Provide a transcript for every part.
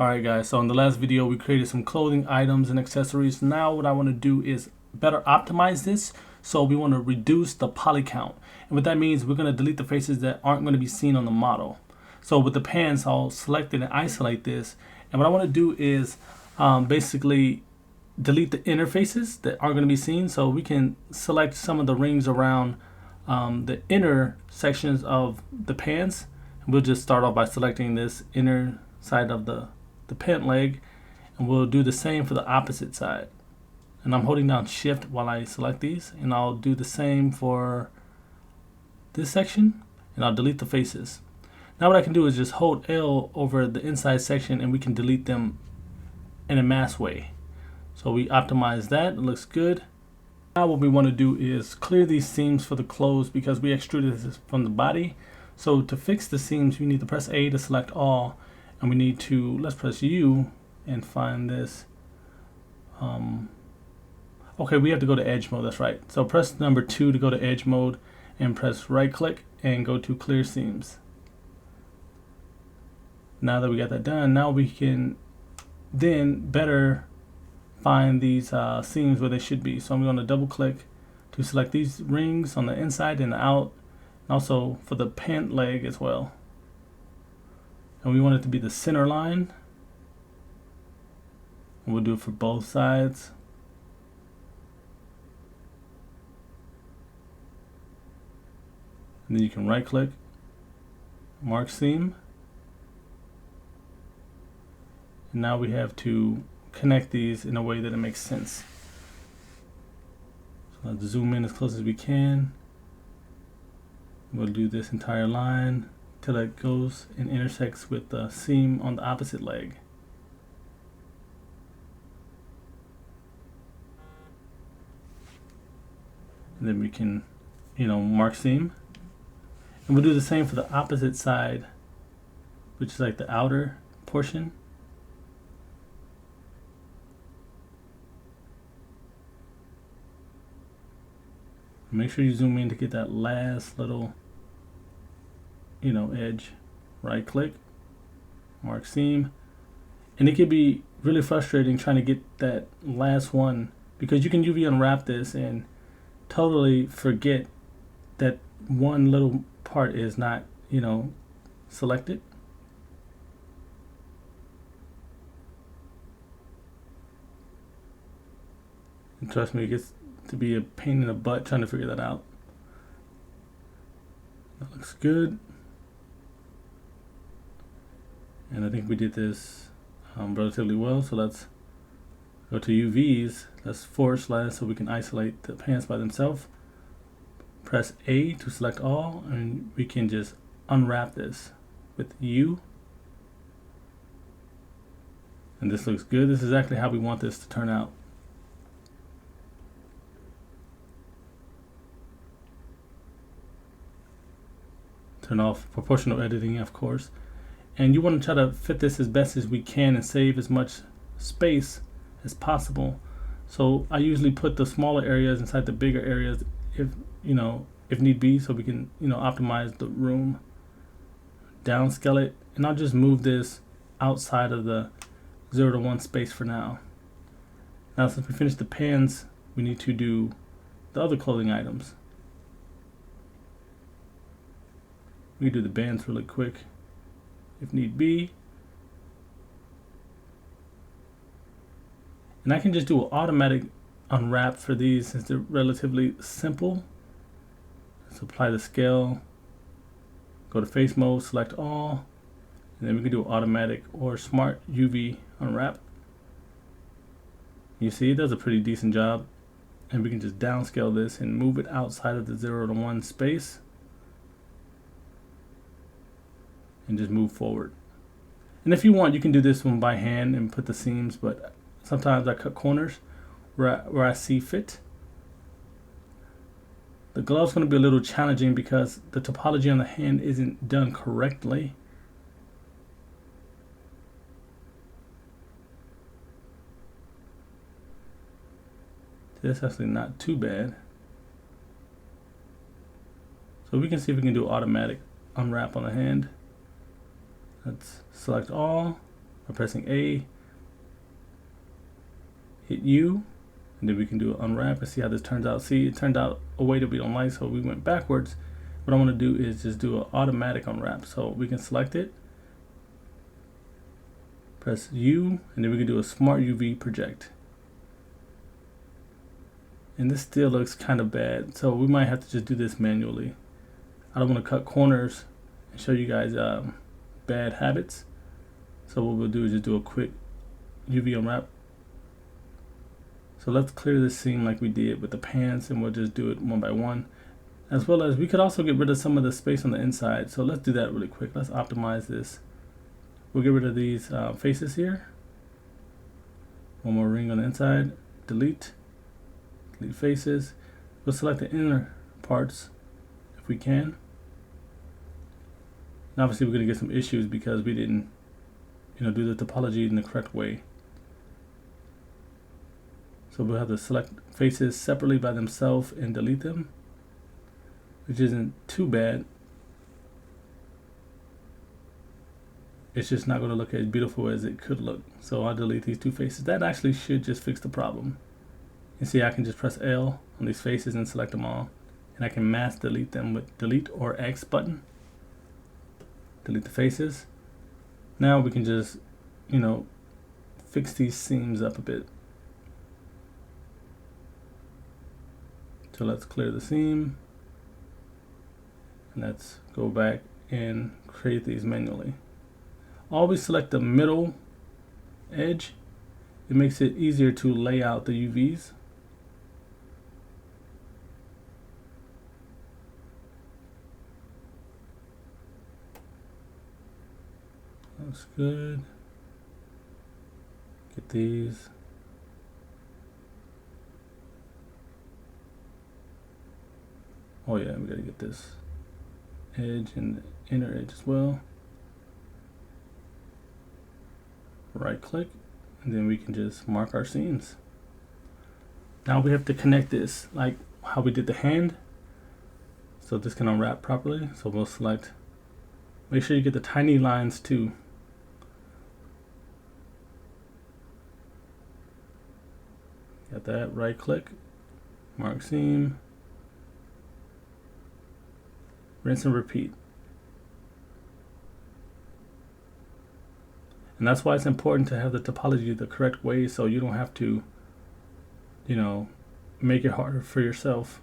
Alright guys, so in the last video we created some clothing items and accessories. Now what I want to do is better optimize this. So we want to reduce the poly count. And what that means, we're going to delete the faces that aren't going to be seen on the model. So with the pants, I'll select it and isolate this. And what I want to do is basically delete the inner faces that aren't going to be seen. So we can select some of the rings around the inner sections of the pants. And we'll just start off by selecting this inner side of the pant leg, and we'll do the same for the opposite side. And I'm holding down shift while I select these, and I'll do the same for this section, and I'll delete the faces. Now what I can do is just hold L over the inside section and we can delete them in a mass way. So we optimize that, it looks good. Now what we want to do is clear these seams for the clothes because we extruded this from the body. So to fix the seams, we need to press A to select all. And we need to, let's press U and find this. Okay, we have to go to edge mode, that's right. So press number 2 to go to edge mode and press right click and go to clear seams. Now that we got that done, now we can then better find these seams where they should be. So I'm going to double click to select these rings on the inside and the out, and also for the pant leg as well. And we want it to be the center line. And we'll do it for both sides. And then you can right click, mark seam. And now we have to connect these in a way that it makes sense. So let's zoom in as close as we can. We'll do this entire line till it goes and intersects with the seam on the opposite leg. And then we can, mark seam. And we'll do the same for the opposite side, which is like the outer portion. Make sure you zoom in to get that last little edge. Right click, mark seam. And it can be really frustrating trying to get that last one because you can UV unwrap this and totally forget that one little part is not selected. And trust me, it gets to be a pain in the butt trying to figure that out. That looks good. And I think we did this relatively well. So let's go to UVs. Let's / so we can isolate the pants by themselves. Press A to select all, and we can just unwrap this with U. And this looks good. This is exactly how we want this to turn out. Turn off proportional editing, of course. And you want to try to fit this as best as we can and save as much space as possible. So I usually put the smaller areas inside the bigger areas if need be, so we can optimize the room. Downscale it, and I'll just move this outside of the 0 to 1 space for now. Now since we finished the pants, we need to do the other clothing items. We can do the bands really quick if need be. And I can just do an automatic unwrap for these since they're relatively simple. Let's apply the scale, go to face mode, select all, and then we can do automatic or smart UV unwrap. You see, it does a pretty decent job. And we can just downscale this and move it outside of the 0 to 1 space. And just move forward. And if you want, you can do this one by hand and put the seams, but sometimes I cut corners where I see fit. The glove's going to be a little challenging because the topology on the hand isn't done correctly. That's actually not too bad. So we can see if we can do automatic unwrap on the hand. Let's select all, by pressing A, hit U, and then we can do an unwrap and see how this turns out. See, it turned out a way that we don't like, so we went backwards. What I want to do is just do an automatic unwrap. So we can select it, press U, and then we can do a smart UV project. And this still looks kind of bad, so we might have to just do this manually. I don't want to cut corners and show you guys bad habits. So what we'll do is just do a quick UV unwrap. So let's clear this seam like we did with the pants, and we'll just do it one by one. As well as we could also get rid of some of the space on the inside. So let's do that really quick. Let's optimize this. We'll get rid of these faces here. One more ring on the inside. Delete. Delete faces. We'll select the inner parts if we can. And obviously we're going to get some issues because we didn't, do the topology in the correct way. So we'll have to select faces separately by themselves and delete them, which isn't too bad. It's just not going to look as beautiful as it could look. So I'll delete these two faces. That actually should just fix the problem. You see, I can just press L on these faces and select them all. And I can mass delete them with delete or X button. Delete the faces. Now we can just, fix these seams up a bit. So let's clear the seam. And let's go back and create these manually. Always select the middle edge. It makes it easier to lay out the UVs. Looks good. Get these. Oh yeah, we gotta get this edge and the inner edge as well. Right click, and then we can just mark our seams. Now we have to connect this like how we did the hand, so this can unwrap properly. So we'll select, make sure you get the tiny lines too. Got that, right click, mark seam, rinse and repeat. And that's why it's important to have the topology the correct way, so you don't have to, make it harder for yourself.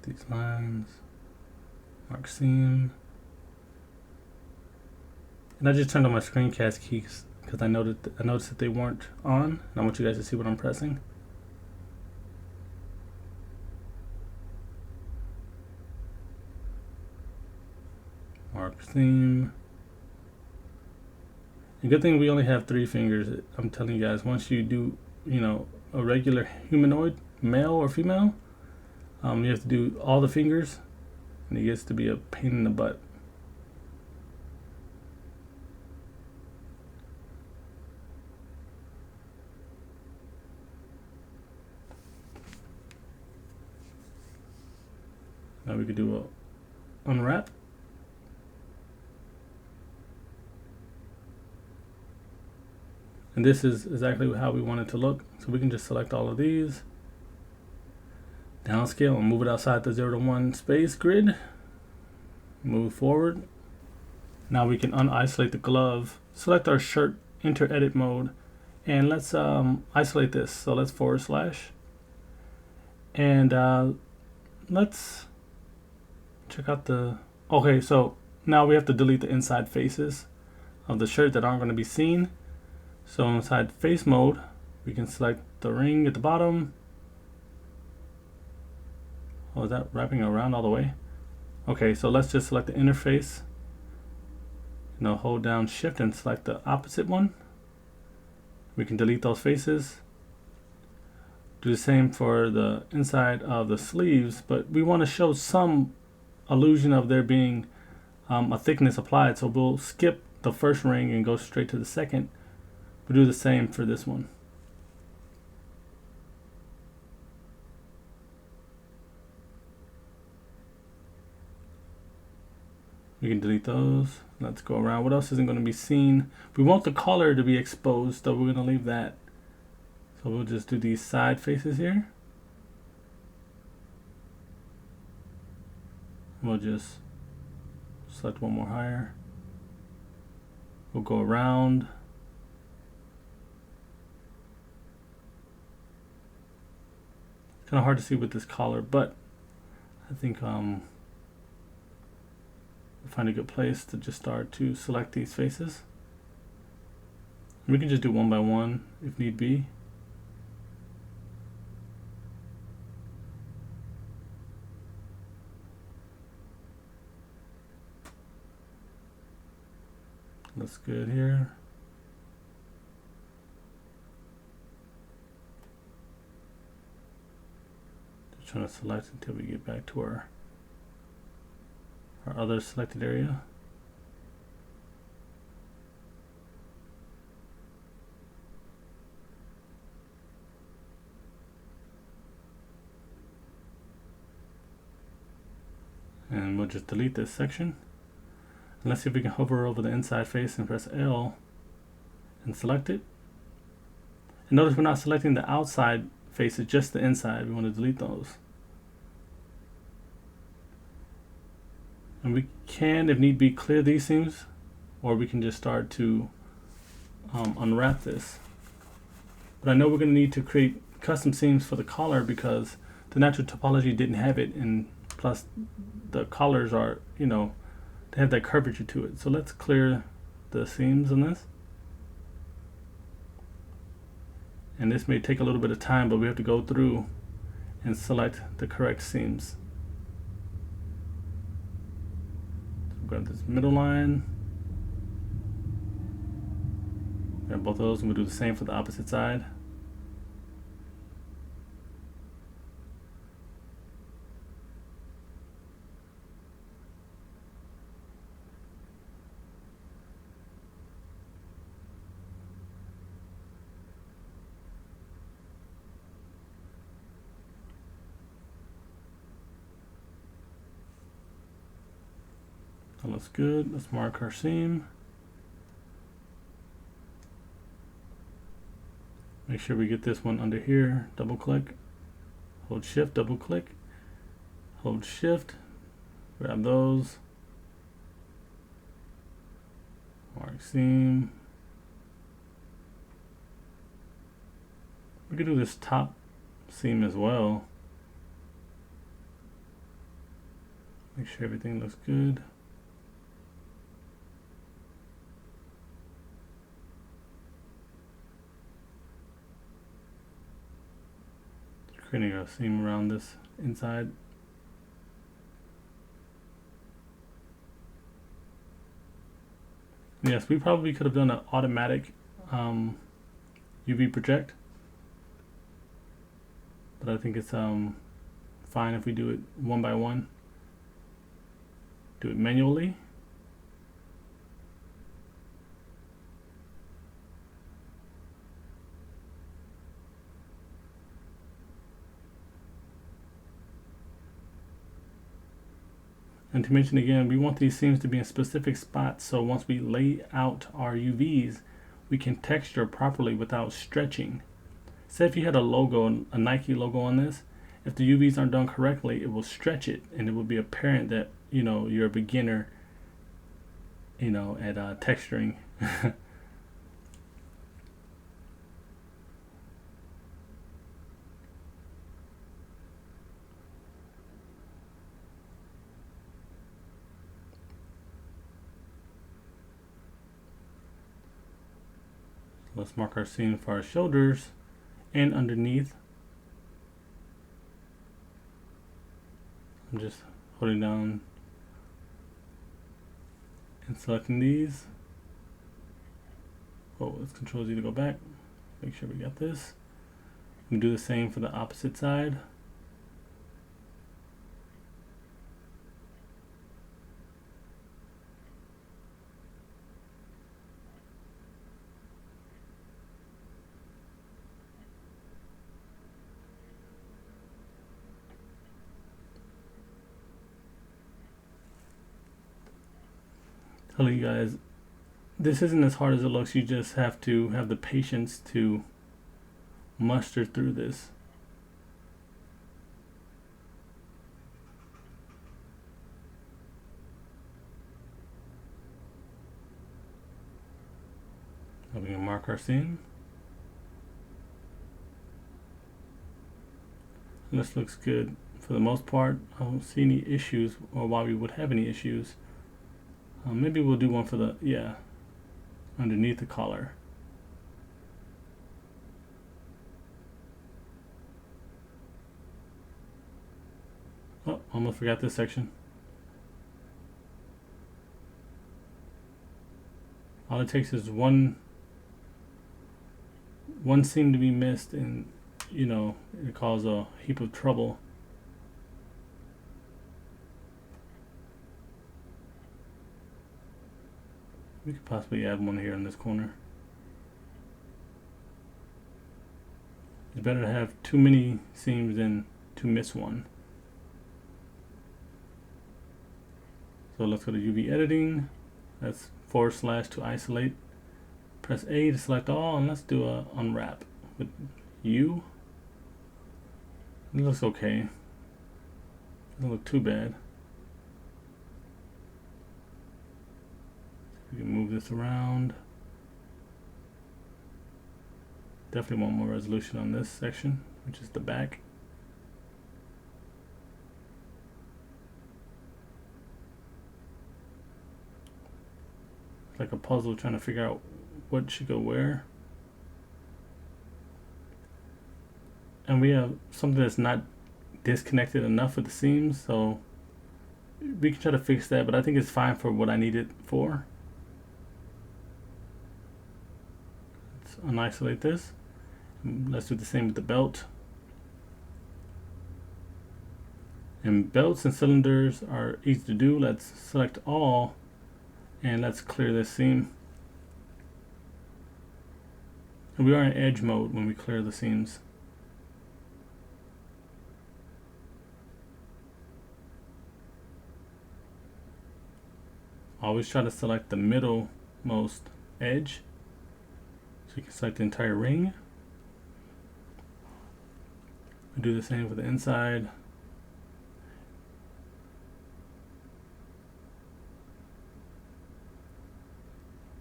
These lines. Mark seam. And I just turned on my screencast keys because I noticed that they weren't on, and I want you guys to see what I'm pressing. Mark seam. And good thing we only have 3 fingers. I'm telling you guys, once you do, a regular humanoid, male or female, you have to do all the fingers. And it gets to be a pain in the butt. Now we could do a unwrap. And this is exactly how we want it to look. So we can just select all of these. Downscale and move it outside the 0 to 1 space grid. Move forward. Now we can unisolate the glove. Select our shirt, enter edit mode, and let's isolate this. So let's /, and let's check out the. Okay, so now we have to delete the inside faces of the shirt that aren't going to be seen. So inside face mode, we can select the ring at the bottom. Oh, is that wrapping around all the way? Okay, so let's just select the interface. Hold down shift and select the opposite one. We can delete those faces. Do the same for the inside of the sleeves, but we want to show some illusion of there being a thickness applied. So we'll skip the first ring and go straight to the second. We'll do the same for this one. We can delete those. Let's go around. What else isn't going to be seen? We want the color to be exposed, so we're going to leave that. So we'll just do these side faces here. We'll just select one more higher. We'll go around. It's kind of hard to see with this collar, but I think we'll find a good place to just start to select these faces. We can just do one by one if need be. Looks good here. Just trying to select until we get back to our other selected area. And we'll just delete this section. And let's see if we can hover over the inside face and press L and select it. And notice we're not selecting the outside faces, just the inside. We want to delete those. And we can, if need be, clear these seams, or we can just start to unwrap this. But I know we're going to need to create custom seams for the collar because the natural topology didn't have it, and plus the collars are, you know, they have that curvature to it. So let's clear the seams on this. And this may take a little bit of time, but we have to go through and select the correct seams. So grab this middle line. Grab both of those, and we'll do the same for the opposite side. That looks good. Let's mark our seam. Make sure we get this one under here. Double click, hold shift, double click, hold shift, grab those, mark seam. We could do this top seam as well. Make sure everything looks good. Creating a seam around this inside. Yes, we probably could have done an automatic UV project, but I think it's fine if we do it one by one. Do it manually. And to mention again, we want these seams to be in specific spots, so once we lay out our UVs, we can texture properly without stretching. Say if you had a logo, a Nike logo on this, if the UVs aren't done correctly, it will stretch it, and it will be apparent that, you know, you're a beginner, you know, at texturing. Let's mark our seam for our shoulders and underneath. I'm just holding down and selecting these. Oh, let's Control Z to go back. Make sure we got this. We can do the same for the opposite side. Hello you guys, this isn't as hard as it looks. You just have to have the patience to muster through this. Now we can mark our seam. And this looks good for the most part. I don't see any issues, or why we would have any issues. Maybe we'll do one for the, yeah, underneath the collar. Oh, almost forgot this section. All it takes is one seam to be missed, and you know, it causes a heap of trouble. We could possibly add one here in this corner. It's better to have too many seams than to miss one. So let's go to UV editing. That's / to isolate. Press A to select all, and let's do a unwrap with U. It looks okay. Doesn't look too bad. We can move this around. Definitely want more resolution on this section, which is the back. It's like a puzzle trying to figure out what should go where. And we have something that's not disconnected enough with the seams, so we can try to fix that, but I think it's fine for what I need it for. Let's unisolate this. Let's do the same with the belt. And belts and cylinders are easy to do. Let's select all, and let's clear this seam. And we are in edge mode when we clear the seams. Always try to select the middlemost edge, so you can select the entire ring. We do the same for the inside.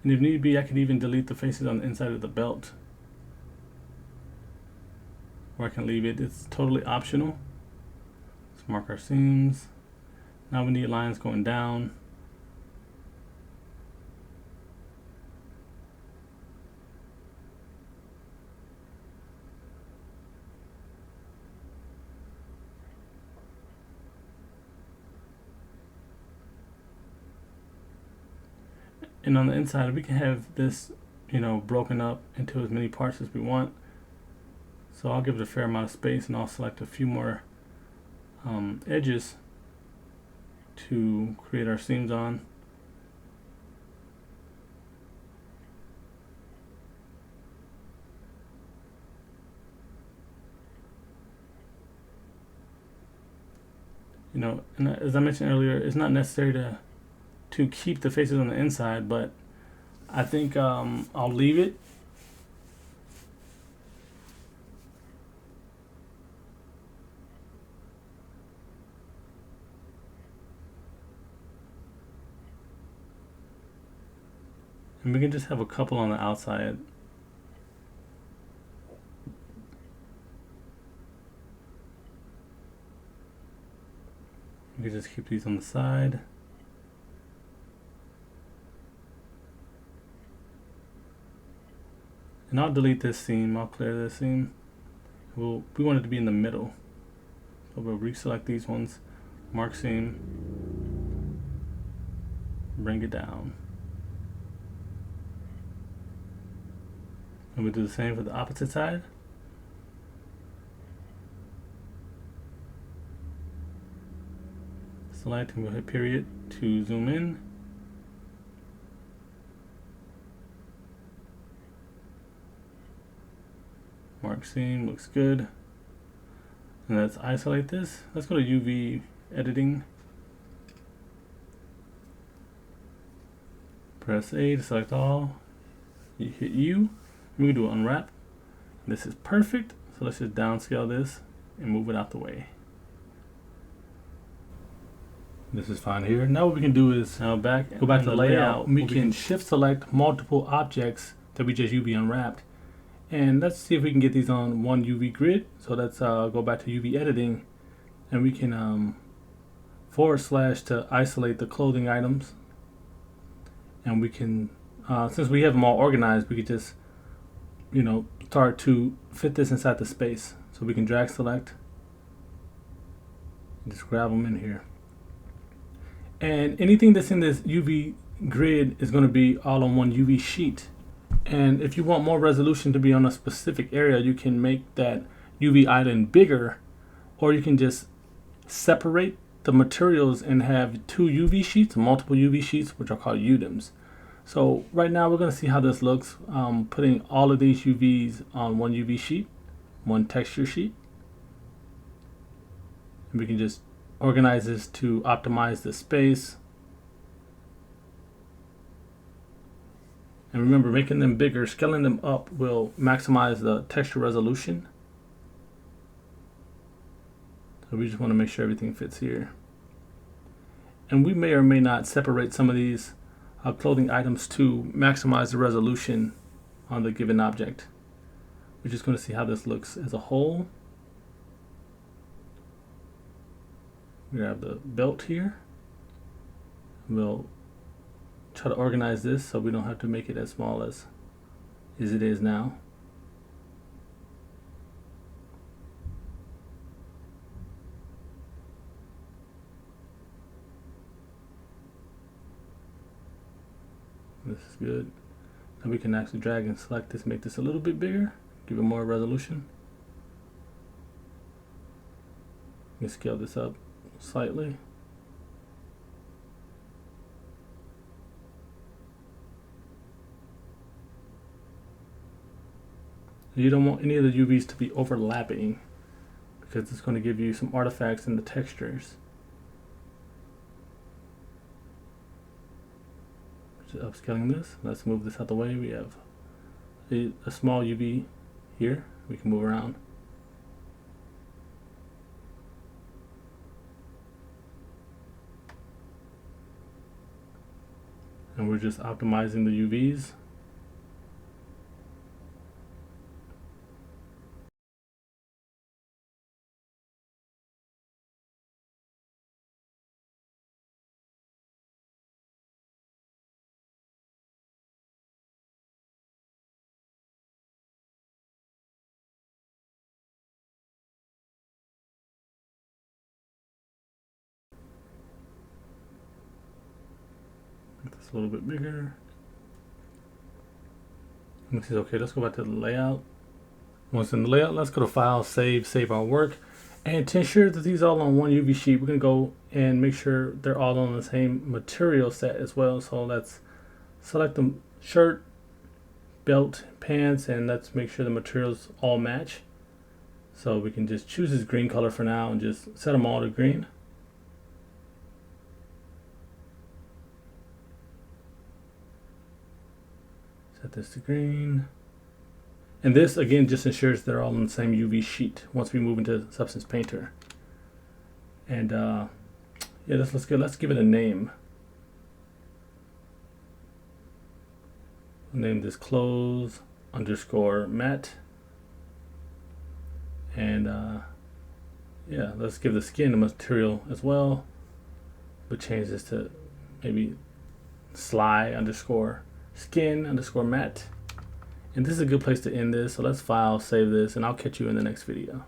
And if need be, I can even delete the faces on the inside of the belt, or I can leave it. It's totally optional. Let's mark our seams. Now we need lines going down. And on the inside, we can have this, you know, broken up into as many parts as we want. So I'll give it a fair amount of space, and I'll select a few more edges to create our seams on. You know, and as I mentioned earlier, it's not necessary to keep the faces on the inside, but I think I'll leave it. And we can just have a couple on the outside. We can just keep these on the side. And I'll delete this seam, I'll clear this seam. We want it to be in the middle. So we'll reselect these ones, mark seam, bring it down. And we'll do the same for the opposite side. Select and we'll hit period to zoom in. Mark seam, looks good. And let's isolate this. Let's go to UV editing. Press A to select all. You hit U. We can do unwrap. This is perfect. So let's just downscale this and move it out the way. This is fine here. Now what we can do is go back to the layout. We can shift select multiple objects that we just UV unwrapped. And let's see if we can get these on one UV grid. So let's go back to UV editing, and we can / to isolate the clothing items. And we can, since we have them all organized, we could just, start to fit this inside the space. So we can drag select, and just grab them in here. And anything that's in this UV grid is going to be all on one UV sheet. And if you want more resolution to be on a specific area, you can make that UV island bigger, or you can just separate the materials and have two UV sheets, multiple UV sheets, which are called UDIMs. So right now we're going to see how this looks, putting all of these UVs on one UV sheet, one texture sheet. And we can just organize this to optimize the space. And remember, making them bigger, scaling them up will maximize the texture resolution. So we just want to make sure everything fits here. And we may or may not separate some of these clothing items to maximize the resolution on the given object. We're just going to see how this looks as a whole. We have the belt here. We'll try to organize this so we don't have to make it as small as it is now. This is good. Now we can actually drag and select this, make this a little bit bigger, give it more resolution. We can scale this up slightly. You don't want any of the UVs to be overlapping, because it's going to give you some artifacts in the textures. Just upscaling this. Let's move this out the way. We have a small UV here. We can move around. And we're just optimizing the UVs. Make this a little bit bigger. This is okay. Let's go back to the layout. Once in the layout, let's go to File, Save our work. And to ensure that these are all on one UV sheet, we're going to go and make sure they're all on the same material set as well. So let's select the shirt, belt, pants, and let's make sure the materials all match. So we can just choose this green color for now and just set them all to green. Set this to green. And this again just ensures they're all on the same UV sheet once we move into Substance Painter. And yeah, let's give it a name. I'll name this clothes _ matte. And yeah, let's give the skin a material as well. We'll change this to maybe Sly _ skin _ matte. And this is a good place to end this. So let's File, save this, and I'll catch you in the next video.